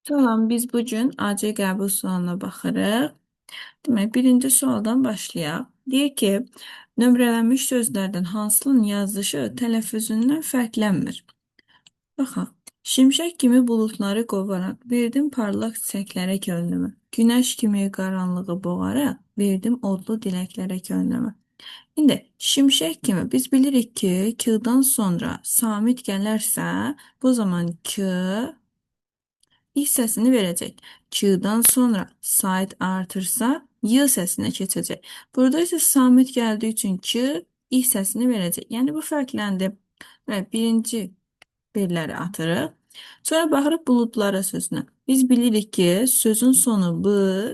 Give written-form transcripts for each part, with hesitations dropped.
Salam, biz bugün AC qəbul sualına baxırıq. Demək, birinci sualdan başlayaq. Deyir ki, nömrələnmiş sözlərdən hansının yazılışı tələffüzündən fərqlənmir? Baxaq. Şimşək kimi buludları qovaraq, verdim parlaq çiçəklərə könlümü. Günəş kimi qaranlığı boğaraq, verdim odlu diləklərə könlümü. İndi şimşək kimi biz bilirik ki, k-dan sonra samit gələrsə, bu zaman k hissəsini verəcək. Q-dan sonra sait artırsa Y səsinə keçəcək. Burada isə samit gəldiyi üçün Q hissəsini verəcək. Yəni bu fərqləndi. Və birinci belləri atırıq. Sonra baxırıq buludlara sözünə. Biz bilirik ki, sözün sonu b,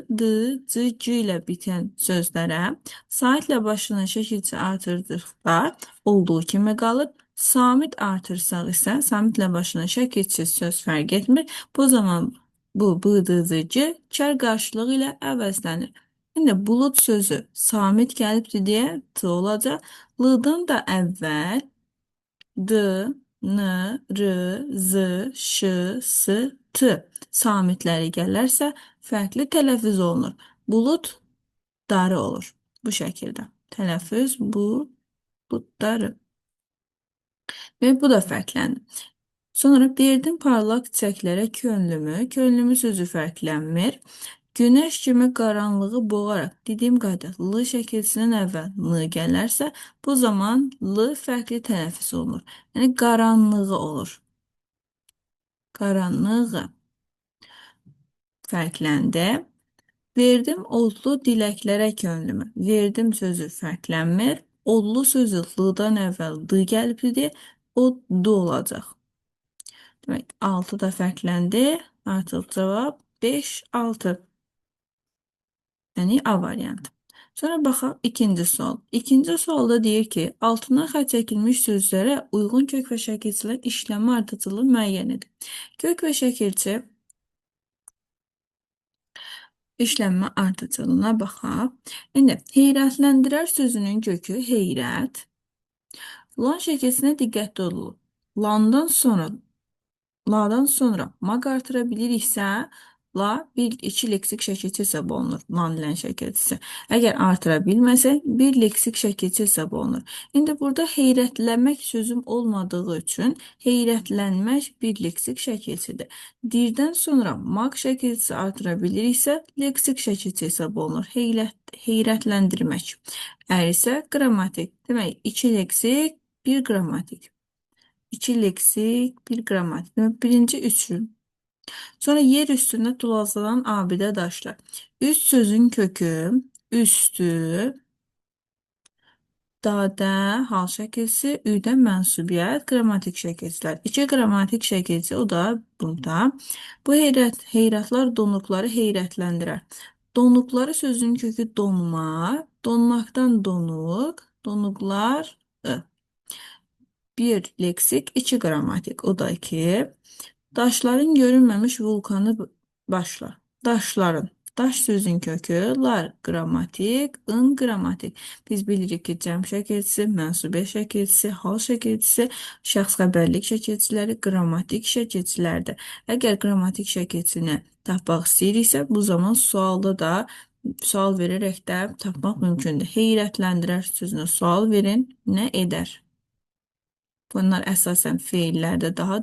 d, c, c ilə bitən sözlərə saitlə başlanan şəkilçi artırdıqda olduğu kimi qalır. Samit artırsaq isə samitlə başlanan şəkilçi söz fərq etmir. Bu zaman bu bıdıcı kar qarşılığı ilə əvəzlənir. İndi bulud sözü samit gəlibdir deyə t olacaq. L-dan da əvvəl d, n, r, z, ş, s, t samitləri gələrsə fərqli tələffüz olunur. Bulud darı olur. Bu şəkildə. Tələffüz buludları. Və bu da fərqlənir. Sonra verdim parlaq çiçəklərə könlümü. Könlümü sözü fərqlənmir. Günəş kimi qaranlığı boğaraq dediyim qayda l şəkilçisindən əvvəl n gələrsə, bu zaman l fərqli tələffüz olunur. Yəni qaranlığı olur. Qaranlığı fərqləndi. Verdim odlu diləklərə könlümü. Verdim sözü fərqlənmir. Odlu sözü l-dan əvvəl d gəlibdir deyə o d olacaq. Demək, 6 da fərqləndi. Artıq cavab 5, 6. Yəni A variantı. Sonra baxaq ikinci sual. İkinci sualda deyir ki, altından xətt çəkilmiş sözlərə uyğun kök və şəkilçilər işləmə ardıcılığı müəyyən edin. Kök və şəkilçi işlənmə ardıcılığına baxaq. İndi heyrətləndirər sözünün kökü heyrət. Lan şəkilçisinə diqqətli olun. La'dan sonra maq artıra biliriksə, la bir iki leksik şəkilçi hesab olunur. Lan lən şəkilçisi. Əgər artıra bilməsək, bir leksik şəkilçi hesab olunur. İndi burada heyrətlənmək sözüm olmadığı üçün heyrətlənmək bir leksik şəkilçidir. Dirdən sonra maq şəkilçisi artıra biliriksə, leksik şəkilçi hesab olunur. Heyrətləndirmək. Ər isə qrammatik. Demək, 2 leksik, 1 qrammatik. 2 leksik, 1 qrammatik. Birinci üçlü. Sonra yer üstündə tulaslanan abidə daşlar. Üst sözün kökü, üstü, dadə, hal şəkilsi, üdə mənsubiyyət, qrammatik şəkilsilər. 2 qrammatik şəkilsi, o da burada. Bu heyrətlər donuqları heyrətləndirər. Donuqları sözün kökü donma, donmaqdan donuq, donuqlar, bir leksik, 2 qrammatik. O da ki, daşların görünməmiş vulkanı başlar. Daşların. Daş sözün kökü, lar qrammatik, ın qrammatik. Biz bilirik ki, cəm şəkilçisi, mənsubiyyə şəkilçisi, hal şəkilçisi, şəxs xəbərlik şəkilçiləri qrammatik şəkilçilərdir. Əgər qrammatik şəkilçini tapmaq istəyiriksə, bu zaman sualda da sual verərək də tapmaq mümkündür. Heyrətləndirər sözünə sual verin, nə edər? Bunlar əsasən feillərdə daha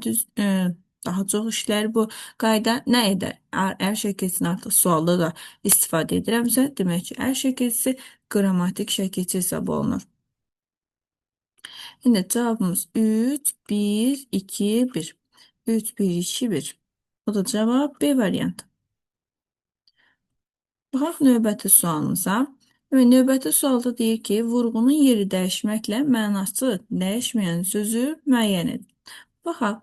çox işlər bu qayda nə edər? Ər şəkilçisini artıq sualda da istifadə edirəmsə, demək ki, ər şəkilçisi qrammatik şəkilçi hesab olunur. İndi cavabımız 3, 1, 2, 1. 3, 1, 2, 1. O da cavab B variantı. Baxaq növbəti sualımıza. Növbəti sualda deyir ki, vurğunun yeri dəyişməklə mənası dəyişməyən sözü müəyyən edin. Baxaq.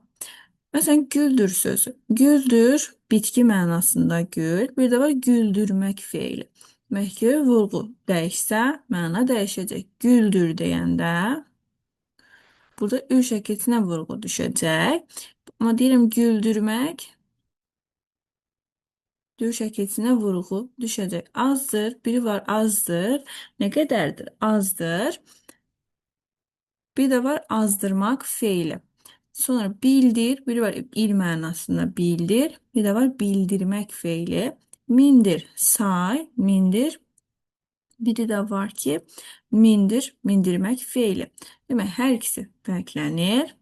Məsələn, güldür sözü. Güldür, bitki mənasında gül. Bir də var güldürmək feili. Demək ki, vurğu dəyişsə, məna dəyişəcək. Güldür deyəndə burada ü şəkilçisinə vurğu düşəcək. Amma deyirəm güldürmək dür şəkilçisinə vurğu düşəcək. Azdır, biri var azdır. Nə qədərdir? Azdır. Bir də var azdırmaq feili. Sonra bildir, biri var il mənasında bildir, bir de var bildirmek fiili. Mindir, say, mindir. Biri de var ki mindir, mindirmek fiili. Demek her ikisi fərqlənir.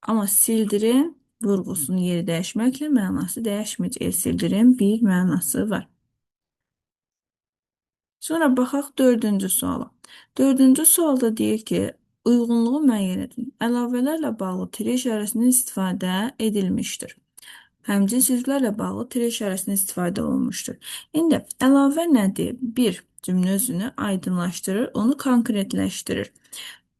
Ama sildirin vurğusunun yeri dəyişməklə mənası dəyişməyəcək. Sildirin bir mənası var. Sonra baxaq dördüncü suala. Dördüncü sualda deyir ki, uyğunluğu müəyyən edin. Əlavələrlə bağlı tire işarəsindən istifadə edilmişdir. Həmcins üzvlərlə bağlı tire işarəsindən istifadə olunmuşdur. İndi əlavə nədir? Bir, cümlə özünü aydınlaşdırır, onu konkretləşdirir.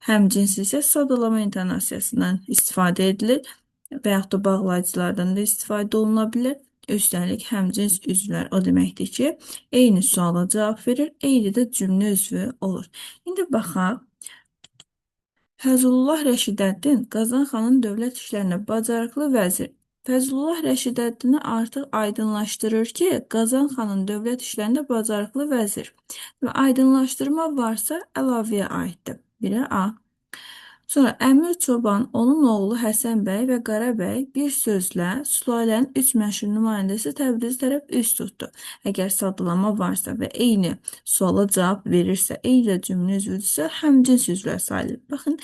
Həmcins isə sadalama intonasiyasından istifadə edilir və yaxud da bağlayıcılardan da istifadə oluna bilər. Üstəlik həmcins üzvlər o deməkdir ki, eyni suala cavab verir, eyni də cümlə üzvü olur. İndi baxaq. Fəzlullah Rəşidəddin Qazan xanın dövlət işlərində bacarıqlı vəzir. Fəzlullah Rəşidəddini artıq aydınlaşdırır ki, Qazan xanın dövlət işlərində bacarıqlı vəzir. Və aydınlaşdırma varsa əlavəyə aiddir. Biri A. Sonra Əmir Çoban, onun oğlu Həsən bəy və Qara bəy bir sözlə sülalənin üç məşhur nümayəndəsi Təbriz tərəf üst tutdu. Əgər sadalama varsa və eyni suala cavab verirsə, eyni cümlə üzvüdürsə, həmcins üzvlər sayılır. Baxın,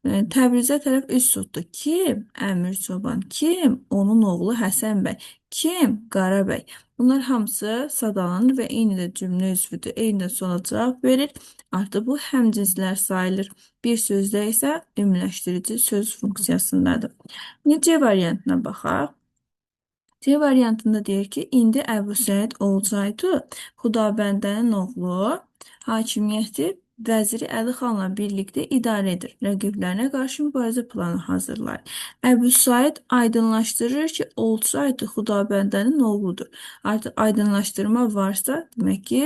Təbrizə tərəf üst tutdu. Kim? Əmir Çoban. Kim? Onun oğlu Həsən bəy. Kim? Qara bəy. Bunlar hamısı sadalanır və eyni də cümlə üzvüdür. Eyni də suala cavab verir. Artıq bu həmcinslər sayılır. Bir sözdə isə ümumiləşdirici söz funksiyasındadır. C variantına baxaq. C variantında deyir ki, indi Əbu Səid olsaydı, Xudabəndənin oğlu hakimiyyəti vəziri Əli xanla birlikdə idarə edir. Rəqiblərinə qarşı mübarizə planı hazırlar. Əbu Said aydınlaşdırır ki, olsaydı Xudabəndənin oğludur. Artıq aydınlaşdırma varsa, demək ki,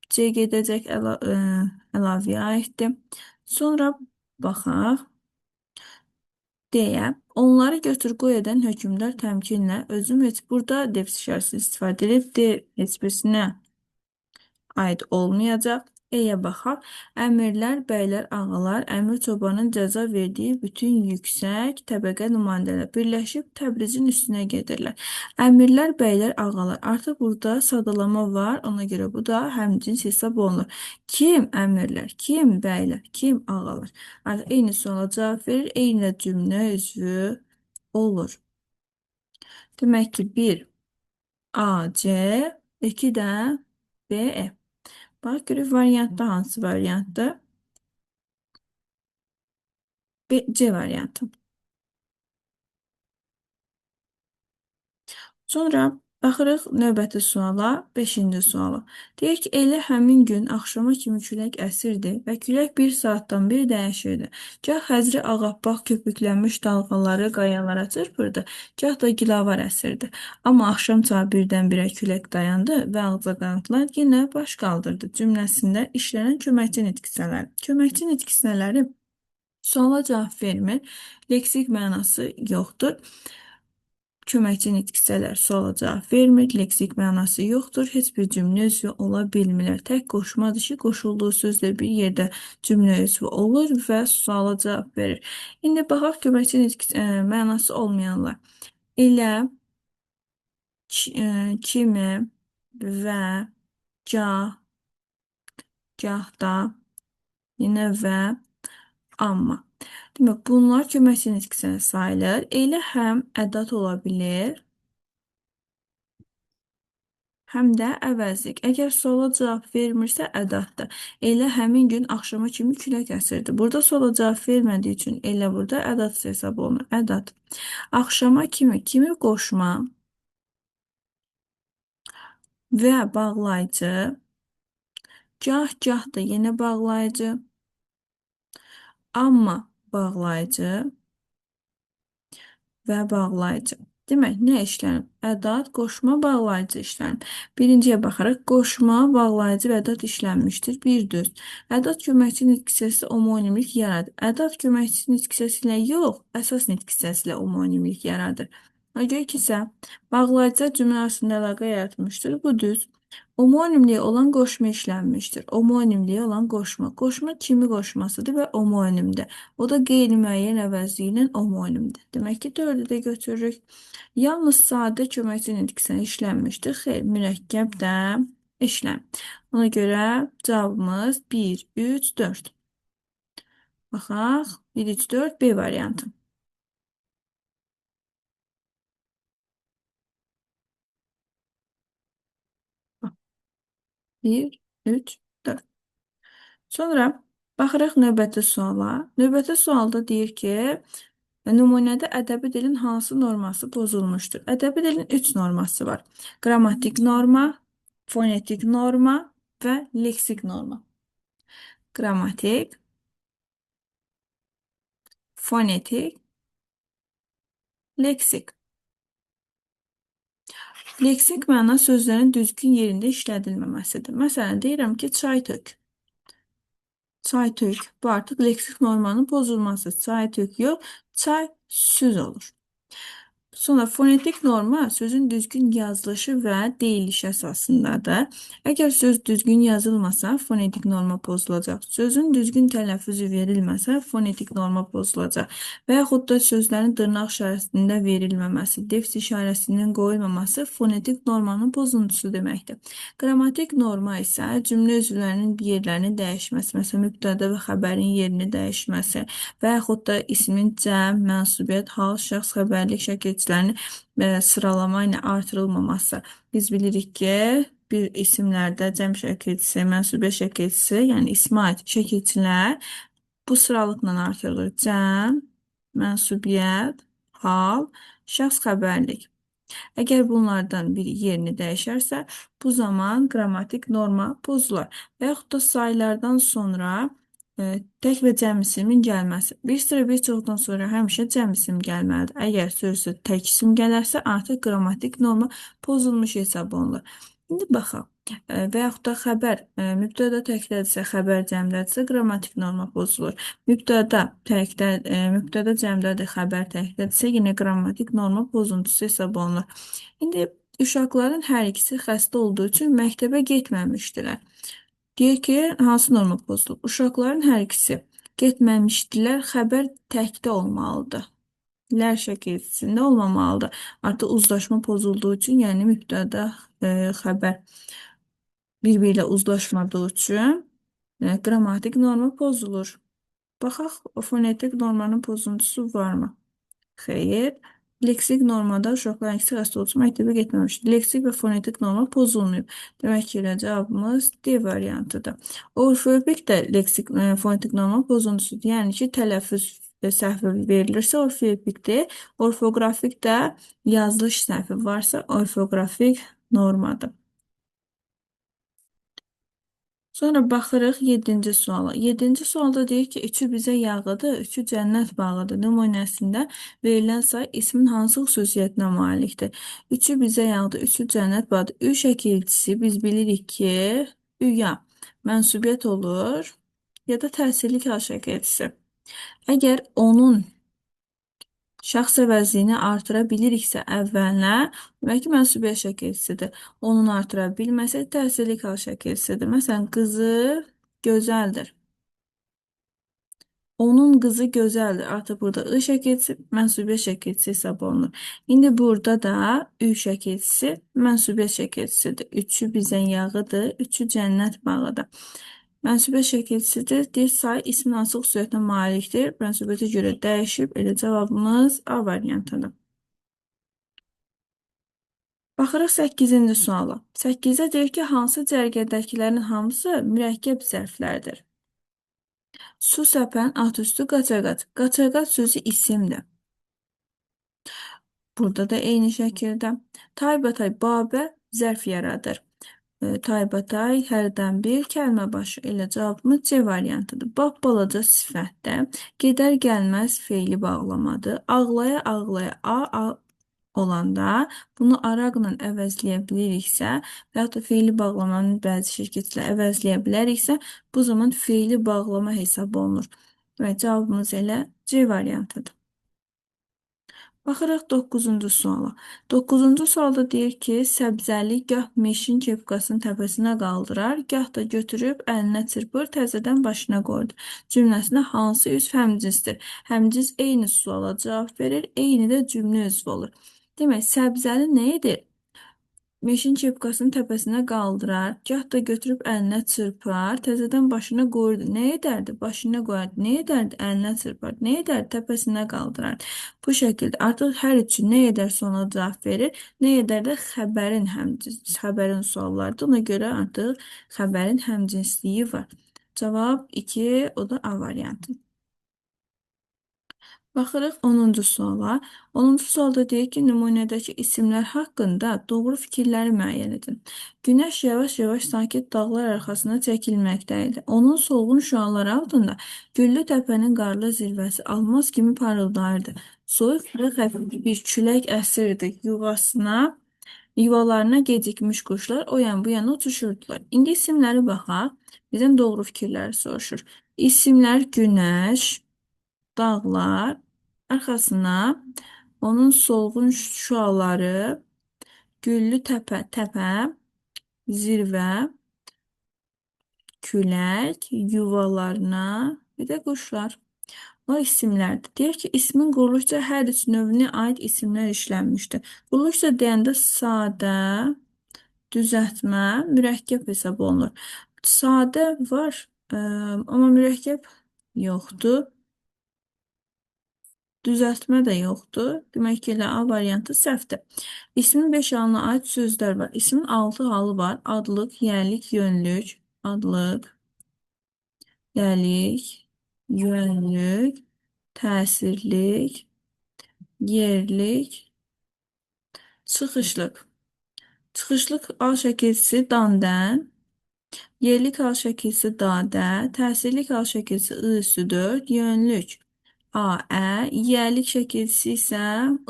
C gedəcək əlavəyə aiddir. Sonra baxaq. Deyə onları götür qoy edən hökmdar təmkinlə özüm heç burada def işarəsi istifadə edib heç birisinə aid olmayacaq. Eyə baxaq. Əmirlər, bəylər, ağalar, Əmir Çobanın cəza verdiyi bütün yüksək təbəqə nümayəndələr birləşib Təbrizin üstünə gedirlər. Əmirlər, bəylər, ağalar. Artıq burada sadalama var. Ona görə bu da həmcins hesab olunur. Kim əmirlər, kim bəylər, kim ağalar. Artıq eyni suala cavab verir. Eyni cümlə üzvü olur. Demək ki, 1 A, C, 2 də B, E. Bax, görək variantda hansı variantdır? C variantı. Sonra baxırıq növbəti suala, 5-ci suala. Deyir ki, elə həmin gün axşama kimi külək əsirdi və külək bir saatdan bir dəyişirdi. Gah Həzri ağappaq köpüklənmiş dalğaları qayalara çırpırdı, gah da gilavar əsirdi. Amma axşam saat birdən-birə külək dayandı və ağcaqanadlar yenə baş qaldırdı. Cümləsində işlənən köməkçi nitqisələri. Köməkçi nitqisələri suala cavab vermir, leksik mənası yoxdur. Köməkçi nitqisələr suala cavab vermir, leksik mənası yoxdur, heç bir cümlə üzvü ola bilmirlər. Tək qoşmadır ki, qoşulduğu sözlə bir yerdə cümlə üzvü olur və suala cavab verir. İndi baxaq köməkçi mənası olmayanlar. Elə, kimi və gah, gahda, yenə və amma. Demək, bunlar köməkçi nitqisələr sayılır. Elə həm ədat ola bilir, həm də əvəzlik. Əgər suala cavab vermirsə, ədatdır. Elə həmin gün axşama kimi külək əsirdi. Burada suala cavab vermədiyi üçün elə burada ədat hesab olunur. Ədat. Axşama kimi, kimi qoşma və bağlayıcı. Gah da yenə bağlayıcı. Amma bağlayıcı və bağlayıcı. Demək, nə işlənir? Ədat, qoşma, bağlayıcı işlənir. Birinciyə baxaraq, qoşma, bağlayıcı və ədat işlənmişdir. Bir düz. Ədat köməkçi nitqisəsi homonimlik yaradır. Ədat köməkçi nitqisəsi ilə yox, əsas nitqisəsi ilə homonimlik yaradır. Görə ki isə, bağlayıcı cümlə arasında əlaqə yaratmışdır. Bu düz. Homonimliyi olan qoşma işlənmişdir. Homonimliyi olan qoşma. Qoşma kimi qoşmasıdır və homonimdir. O da qeyri-müəyyən əvəzliyi ilə homonimdir. Demək ki, 4-ü də götürürük. Yalnız sadə köməkçi nitqsən işlənmişdir. Xeyr, mürəkkəb də işlən. Ona görə cavabımız 1, 3, 4. Baxaq, 1, 3, 4 B variantı. 1, 3, 4. Sonra baxırıq növbəti suala. Növbəti sualda deyir ki, nümunədə ədəbi dilin hansı norması pozulmuşdur? Ədəbi dilin 3 norması var. Qrammatik norma, fonetik norma və leksik norma. Qrammatik, fonetik, leksik. Leksik məna sözlərin düzgün yerində işlədilməməsidir. Məsələn, deyirəm ki, çay tök. Çay tök. Bu artıq leksik normanın pozulması. Çay tök yox, çay süz olur. Sonra fonetik norma sözün düzgün yazılışı və deyilişi əsasındadır. Əgər söz düzgün yazılmasa, fonetik norma pozulacaq. Sözün düzgün tələffüzü verilməsə, fonetik norma pozulacaq. Və yaxud da sözlərin dırnaq işarəsində verilməməsi, defis işarəsinin qoyulmaması fonetik normanın pozuntusu deməkdir. Qrammatik norma isə cümlə üzvlərinin yerlərinin dəyişməsi, məsələn, mübtəda və xəbərin yerini dəyişməsi və yaxud da ismin cəm, mənsubiyyət, hal, şəxs, xəbərlik şəkilçilərinin sıralama ilə artırılmaması. Biz bilirik ki, bir isimlərdə cəm şəkilçisi, mənsubiyyət şəkilçisi, yəni isma aid şəkilçilər bu sıralıqla artırılır. Cəm, mənsubiyyət, hal, şəxs, xəbərlik. Əgər bunlardan biri yerini dəyişərsə, bu zaman qrammatik norma pozular. Və yaxud da saylardan sonra tək və cəm isimin gəlməsi. Bir sıra bir çoxdan sonra həmişə cəm isim gəlməlidir. Əgər sözdə tək isim gələrsə, artıq qrammatik norma pozulmuş hesab olunur. İndi baxaq. Və yaxud da xəbər mübtəda təkdədirsə, xəbər cəmdədirsə, qrammatik norma pozulur. Mübtəda cəmdədir, xəbər təkdədirsə, yenə qrammatik norma pozuntusu hesab olunur. İndi uşaqların hər ikisi xəstə olduğu üçün məktəbə getməmişdilər. Deyir ki, hansı norma pozulub? Uşaqların hər ikisi getməmişdilər, xəbər təkdə olmalıdır. Lər şəkilsində olmamalıdır. Artıq uzlaşma pozulduğu üçün, yəni mübtəda xəbər bir-biri ilə uzlaşmadığı üçün qrammatik norma pozulur. Baxaq, fonetik normanın pozuntusu varmı? Xeyr. Leksik normada uşaqların ikisi xəstə olduğu üçün məktəbə getməmişdir. Leksik və fonetik norma pozulmayıb. Demək ki, cavabımız D variantıdır. Orfoepik də leksik, fonetik norma pozuntusudur. Yəni ki, tələffüz səhvi verilirsə orfoepikdir. Orfoqrafik də yazılış səhvi varsa orfoqrafik normadır. Sonra baxırıq 7-ci suala. 7-ci sualda deyir ki, üçü bizə yağıdır, üçü cənnət bağıdır. Nümunəsində verilən say ismin hansı xüsusiyyətinə malikdir? Üçü bizə yağdı, üçü cənnət bağıdır. Ü şəkilçisi biz bilirik ki, ü ya mənsubiyyət olur, ya da təsirli hal şəkilçisi. Əgər onun şəxs əvəzliyini artıra biliriksə əvvəlinə, demək ki, mənsubiyyət şəkilçisidir. Onun artıra bilməsək, təsirli hal şəkilçisidir. Məsələn, qızı gözəldir. Onun qızı gözəldir. Artıq burada ı şəkilçisi, mənsubiyyət şəkilçisi hesab olunur. İndi burada da ü şəkilçisi, mənsubiyyət şəkilçisidir. Üçü bizə yağıdır, üçü cənnət bağıdır. Mənsubiyyət şəkilçisidir. Deyir, say ismin hansı xüsusiyyətinə malikdir. Mənsubiyyətə görə dəyişib. Elə cavabımız A variantıdır. Baxırıq 8-ci suala. 8-də deyir ki, hansı cərgədəkilərin hamısı mürəkkəb zərflərdir? Su səpən, at üstü, qaçaqaç. Qaçaqaç sözü isimdir. Burada da eyni şəkildə. Taybatay babə zərf yaradır. Taybatay hərdən bir kəlmə başı. Elə cavabımız C variantıdır. Bax, balaca sifətdə gedər gəlməz feili bağlamadır. Ağlaya ağlaya a olanda bunu araqla əvəzləyə biliriksə və ya da feili bağlamanın bəzi şirkətlə əvəzləyə biləriksə, bu zaman feili bağlama hesab olunur. Və cavabımız elə C variantıdır. Baxırıq 9-cu suala. 9-cu sualda deyir ki, səbzəli gah meşin kepkasının təpəsinə qaldırar, gah da götürüb əlinə çırpır, təzədən başına qoyur. Cümləsində hansı üz həmcinsdir? Həmcins eyni suala cavab verir, eyni də cümlə üzvü olur. Demək, səbzəli nə edir? Meşin kepkasını təpəsinə qaldırar, gah da götürüb əlinə çırpar, təzədən başına qoyurdu. Nə edərdi? Başına qoyardı. Nə edərdi? Əlinə çırpardı. Nə edərdi? Təpəsinə qaldırardı. Bu şəkildə artıq hər üçün nə edərsə ona cavab verir. Nə edər də xəbərin suallardır. Ona görə artıq xəbərin həmcinsliyi var. Cavab 2, o da A variantı. Baxırıq 10-cu suala. 10-cu sualda deyir ki, nümunədəki isimlər haqqında doğru fikirləri müəyyən edin. Günəş yavaş-yavaş sakit dağlar arxasına çəkilməkdəydi. Onun solğun şüaları altında güllü təpənin qarlı zirvəsi almaz kimi parıldayırdı. Soyuq və xəfif bir külək əsirdi. Yuvalarına gecikmiş quşlar o yan bu yana uçuşurdular. İndi isimləri baxaq. Bizdən doğru fikirləri soruşur. İsimlər günəş, dağlar, arxasına onun solğun şüaları, güllü təpə, zirvə, külək, yuvalarına, bir də quşlar. O isimlərdir. Deyir ki, ismin quruluşca hər üç növünə aid isimlər işlənmişdir. Quruluşca deyəndə sadə, düzəltmə, mürəkkəb hesab olunur. Sadə var, amma mürəkkəb yoxdur. Düzəltmə də yoxdur. Demək ki, elə A variantı səhvdir. İsmin 5 halına aid sözlər var. İsmin 6 halı var. Adlıq, yərlik, yönlük. Adlıq, yərlik, yönlük, təsirlik, yerlik, çıxışlıq. Çıxışlıq A şəkilsi dandən, yerlik A şəkilsi dadə, təsirlik A şəkilsi I üstü 4, yönlük A, ə, yiyəlik şəkilsi isə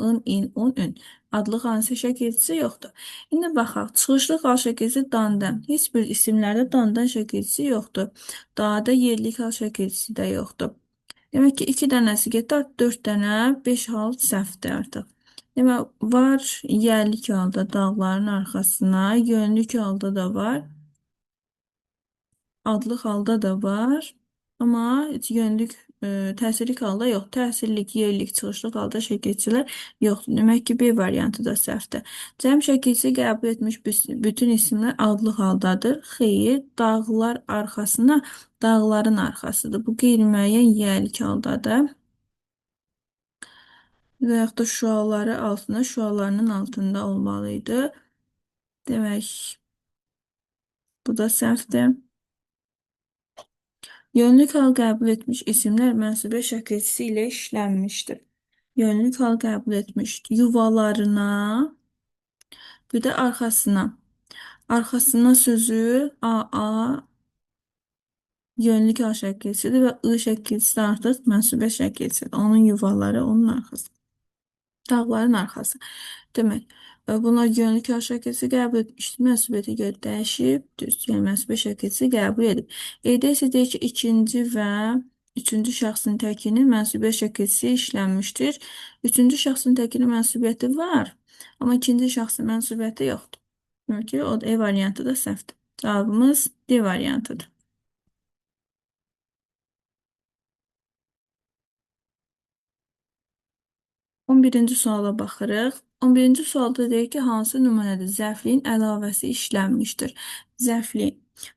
ın, in, un, ün. Adlıq hansı şəkilsi yoxdur. İndi baxaq, çıxışlıq A şəkilsi dandan. Heç bir isimlərdə dandan şəkilsi yoxdur. Dada yerlik hal şəkilsi də yoxdur. Demək ki, 2 dənəsi getdi, 4 dənə, 5 hal səhvdir artıq. Demək, var yiyəlik halda dağların arxasına, yönlük halda da var. Adlıq halda da var. Amma yönlük, təsirlik halda yox. Təsirlik, yerlik, çıxışlıq halda şəkilçilər yoxdur. Demək ki, B variantı da səhvdir. Cəm şəkilçi qəbul etmiş bütün isimlər adlıq haldadır. Xeyr, dağlar arxasına, dağların arxasıdır. Bu qeyri-müəyyən yerlik haldadır. Və yaxud da şüaları altında, şüalarının altında olmalıydı. Demək, bu da səhvdir. Yönlük hal qəbul etmiş isimlər mənsubə şəkilçisi ilə işlənmişdir. Yönlük hal qəbul etmiş yuvalarına, bir də arxasına. Arxasına sözü A yönlük hal şəkilçisidir və I şəkilçisi artıq mənsubə şəkilçisidir. Onun yuvaları, onun arxası. Dağların arxası. Demək, bunlar yönlük hal şəkilçisi qəbul etmişdir. Mənsubiyyətə görə dəyişib, düz, yəni mənsubə şəkilçisi qəbul edib. Edə isə deyir ki, ikinci və üçüncü şəxsin təkinin mənsubiyyət şəkilçisi işlənmişdir. Üçüncü şəxsin təkinin mənsubiyyəti var, amma ikinci şəxsin mənsubiyyəti yoxdur. Demək ki, o da E variantı da səhvdir. Cavabımız D variantıdır. 11-ci suala baxırıq. 11-ci sualda deyir ki, hansı nümunədə zərfliyin əlavəsi işlənmişdir? Zərfliyin.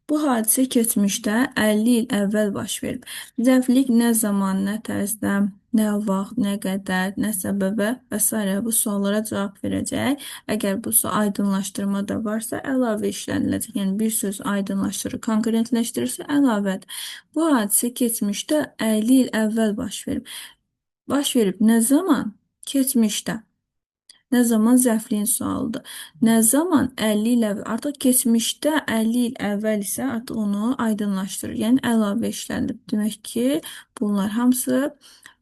Bu hadisə keçmişdə 50 il əvvəl baş verib. Zərflik nə zaman, nə tərzdə, nə vaxt, nə qədər, nə səbəbə və s. bu suallara cavab verəcək. Əgər bu sual aydınlaşdırma da varsa, əlavə işləniləcək. Yəni, bir söz aydınlaşdırır, konkretləşdirirsə, əlavədir. Bu hadisə keçmişdə 50 il əvvəl baş verib. Baş verib nə zaman? Keçmişdə. Nə zaman zərfliyin sualıdır. Nə zaman 50 il əvvəl. Artıq keçmişdə 50 il əvvəl isə artıq onu aydınlaşdırır. Yəni əlavə işləndir. Demək ki, bunlar hamısı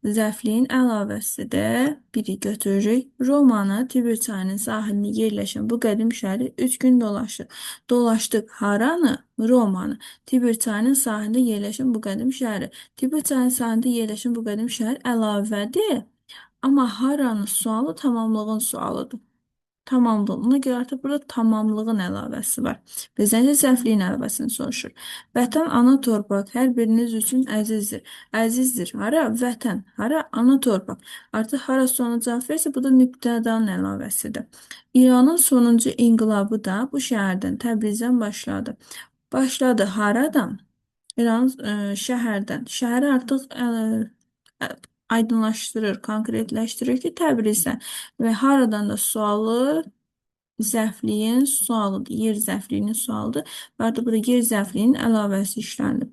zərfliyin əlavəsidir. Biri götürürük. Romanı Tiber çayının sahilində yerləşən bu qədim şəhəri 3 gün dolaşdıq. Dolaşdıq haranı? Romanı. Tiber çayının sahilində yerləşən bu qədim şəhəri. Tiber çayının sahilində yerləşən bu qədim şəhər əlavədir. Amma haranın sualı tamamlığın sualıdır. Tamamlığına görə artıq burada tamamlığın əlavəsi var. Bizəcə zərfliyin əlavəsini soruşur. Vətən, ana torpaq hər biriniz üçün əzizdir. Əzizdir. Hara? Vətən. Hara? Ana torpaq. Artıq hara sonra cavab versə, bu da mübtədanın əlavəsidir. İranın sonuncu inqilabı da bu şəhərdən, Təbrizdən başladı. Başladı haradan? İran şəhərdən. Şəhəri artıq ə, aydınlaşdırır, konkretləşdirir ki, Təbrizdən. Və haradan da sualı zərfliyin sualıdır. Yer zərfliyinin sualıdır. Və artıq burada yer zərfliyinin əlavəsi işləndi.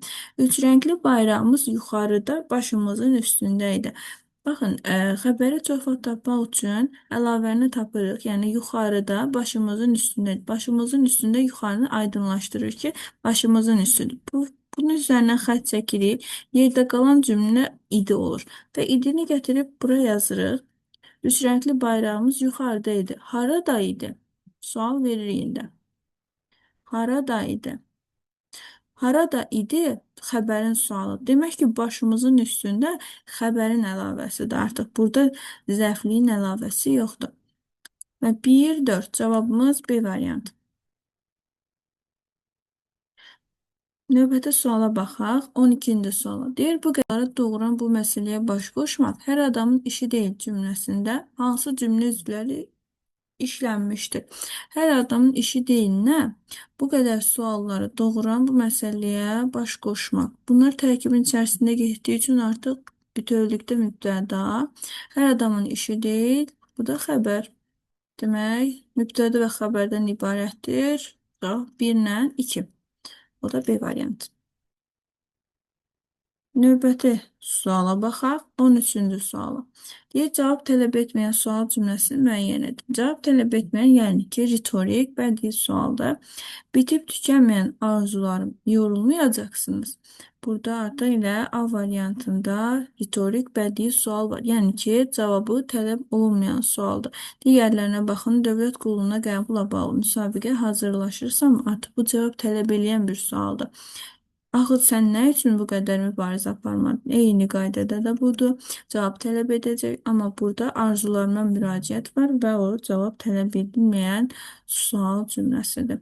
Üç rəngli bayrağımız yuxarıda başımızın üstündə idi. Baxın, xəbəri çox vaxt tapmaq üçün əlavəni tapırıq. Yəni yuxarıda başımızın üstündə. Başımızın üstündə yuxarını aydınlaşdırır ki, başımızın üstüdür. Bunun üzərindən xətt çəkirik. Yerdə qalan cümlə idi olur. Və idini gətirib bura yazırıq. Üç rəngli bayrağımız yuxarıda idi. Harada idi? Sual verir indi. Harada idi? Harada idi? Xəbərin sualı. Demək ki, başımızın üstündə xəbərin əlavəsidir. Artıq burada zərfliyin əlavəsi yoxdur. Və 1-4 cavabımız B variantı. Növbəti suala baxaq. 12-ci suala. Deyir, bu qədərə doğuran bu məsələyə baş qoşmaq hər adamın işi deyil cümləsində hansı cümlə üzvləri işlənmişdir. Hər adamın işi deyil nə? Bu qədər sualları doğuran bu məsələyə baş qoşmaq. Bunlar tərkibin içərisində getdiyi üçün artıq bütövlükdə mübtəda. Hər adamın işi deyil. Bu da xəbər. Demək, mübtəda və xəbərdən ibarətdir. Cavab 1 ilə 2. O da B variantı. Növbəti suala baxaq. 13-cü suala. Deyir, cavab tələb etməyən sual cümləsini müəyyən edin. Cavab tələb etməyən, yəni ki, ritorik, bədii sualda bitib tükənməyən arzularım yorulmayacaqsınız. Burada artıq ilə A variantında ritorik, bədii sual var. Yəni ki, cavabı tələb olunmayan sualdır. Digərlərinə baxın, dövlət qulluğuna qəbula bağlı müsabiqə hazırlaşırsam, artıq bu cavab tələb eləyən bir sualdır. Axı sən nə üçün bu qədər mübarizə aparmadın? Eyni qaydada da budur. Cavab tələb edəcək, amma burada arzularına müraciət var və o cavab tələb edilməyən sual cümləsidir.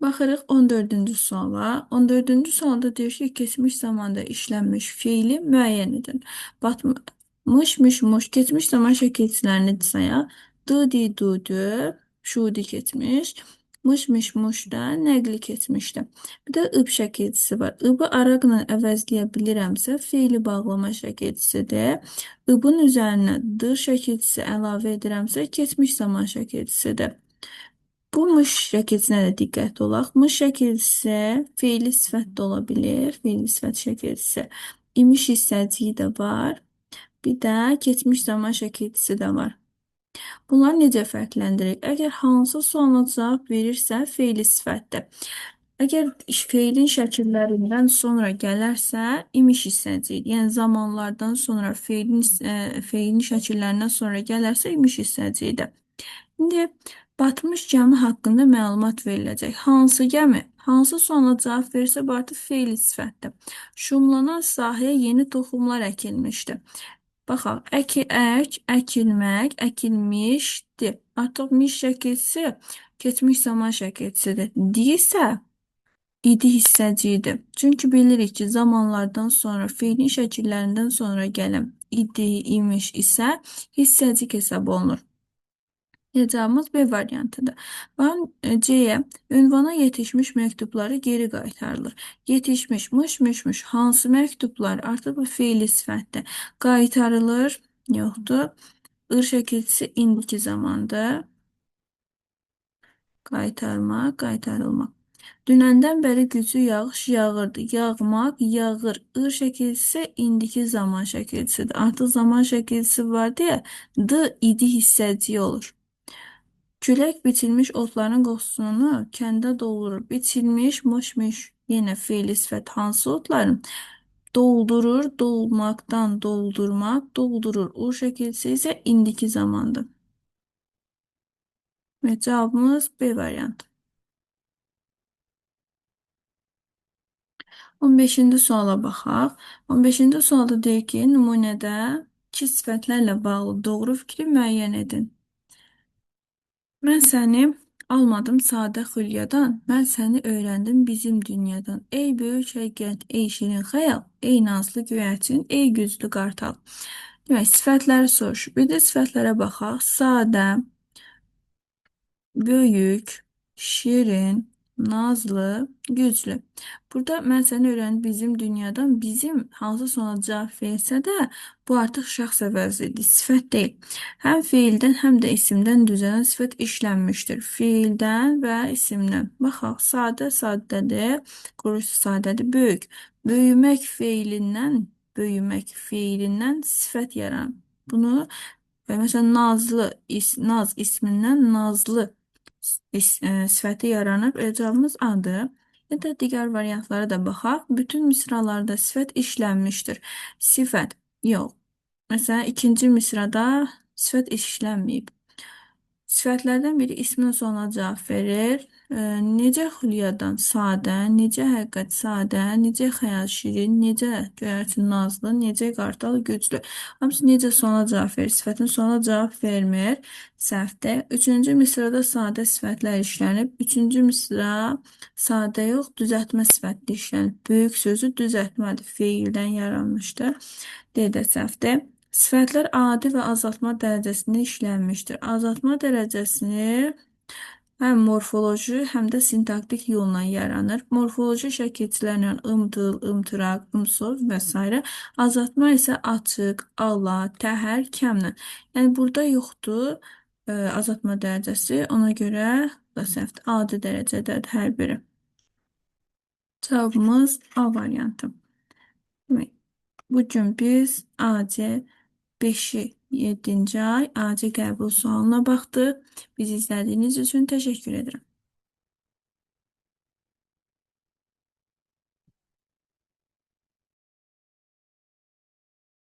Baxırıq 14-cü suala. 14-cü sualda deyir ki, keçmiş zamanda işlənmiş fiili müəyyən edin. Batmış, mış, keçmiş zaman şəkilçilərini sayaq. Dı, dudu, şudi keçmiş. Mış da nəqli keçmişdi. Bir də ıb şəkilçisi var. Ibı araqla əvəzləyə bilirəmsə, fiili bağlama şəkilçisidir. Ibın üzərinə dı şəkilçisi əlavə edirəmsə, keçmiş zaman şəkilçisidir. Bu mış şəkilçisinə də diqqətli olaq. Mış şəkilçisi feili sifət də ola bilir. Feili sifət şəkilçisi. İmiş hissəciyi də var. Bir də keçmiş zaman şəkilçisi də var. Bunları necə fərqləndirik? Əgər hansı suala cavab verirsə, feili sifətdir. Əgər feilin şəkillərindən sonra gələrsə, imiş hissəcidir. Yəni zamanlardan sonra feilin şəkillərindən sonra gələrsə, imiş hissəcidir. İndi batmış gəmi haqqında məlumat veriləcək. Hansı gəmi? Hansı suala cavab verirsə, bu artıq feil sifətdir. Şumlanan sahəyə yeni toxumlar əkilmişdi. Baxaq, əkilmək, əkilmişdi. Artıq miş şəkilsi keçmiş zaman şəkilsidir. Deyirsə, idi hissəcidir. Çünki bilirik ki, zamanlardan sonra, feilin şəkillərindən sonra gələn idi, imiş isə hissəcik hesab olunur. Cevabımız B variantıdır. Ben C'ye ünvana yetişmiş məktubları geri qaytarılır. Yetişmiş, mış, hansı məktublar? Artıq bu feili sifətdir. Qaytarılır, yoxdur. Ir şəkilçisi indiki zamandır. Qaytarmaq, qaytarılmaq. Dünəndən bəri güclü yağış yağırdı. Yağmaq, yağır. Ir şəkilçisi indiki zaman şəkilçisidir. Artıq zaman şəkilçisi var deyə D idi hissəciyi olur. Külək biçilmiş otların qoxusunu kəndə doldurur. Biçilmiş, mış, yenə feili sifət hansı otların? Doldurur, dolmaqdan doldurmaq, doldurur. O şəkilsi isə indiki zamandır. Və cavabımız B variantı. 15-ci suala baxaq. 15-ci sualda deyir ki, nümunədə iki sifətlərlə bağlı doğru fikri müəyyən edin. Mən səni almadım sadə xülyadan, mən səni öyrəndim bizim dünyadan. Ey böyük həqiqət, ey şirin xəyal, ey nazlı göyərçin, ey güclü qartal. Demək, sifətləri soruşur. Bir də sifətlərə baxaq. Sadə, böyük, şirin, nazlı, güclü. Burada mən səni öyrəndim bizim dünyadan. Bizim hansı sona cavab versə də bu artıq şəxs əvəzidir, sifət deyil. Həm feildən, həm də isimdən düzələn sifət işlənmişdir. Feildən və isimdən. Baxaq, sadə sadədir, qurucu sadədir, böyük. Böyümək feilindən sifət yaranır. Bunu və məsələn naz ismindən nazlı sifəti yaranıb ecazımız adı. Ya da digər variantlara da baxaq. Bütün misralarda sifət işlənmişdir. Sifət yox. Məsələn, ikinci misrada sifət işlənməyib. Sifətlərdən biri ismin sonuna cavab verir. Necə xülyadan sadə, necə həqiqət sadə, necə xəyal şirin, necə göyərçin nazlı, necə qartal güclü. Hamısı necə sona cavab verir. Sifətin sonuna cavab vermir. Səhvdir. Üçüncü misrada sadə sifətlər işlənib. Üçüncü misra sadə yox, düzəltmə sifətli işlənib. Böyük sözü düzəltmədir. Feildən yaranmışdır. D də səhvdir. Sifətlər adi və azaltma dərəcəsində işlənmişdir. Azaltma dərəcəsini həm morfoloji, həm də sintaktik yolla yaranır. Morfoloji şəkilçilərlə ımtıl, ımtıraq, ımsov və s. Azaltma isə açıq, ala, təhər, kəmlə. Yəni burada yoxdur azaltma dərəcəsi. Ona görə da səhvdir. Adi dərəcədədir hər biri. Cavabımız A variantı. Demək, bugün biz AC 5-i 7-ci ay AC qəbul sualına baxdıq. Bizi izlədiyiniz üçün təşəkkür edirəm.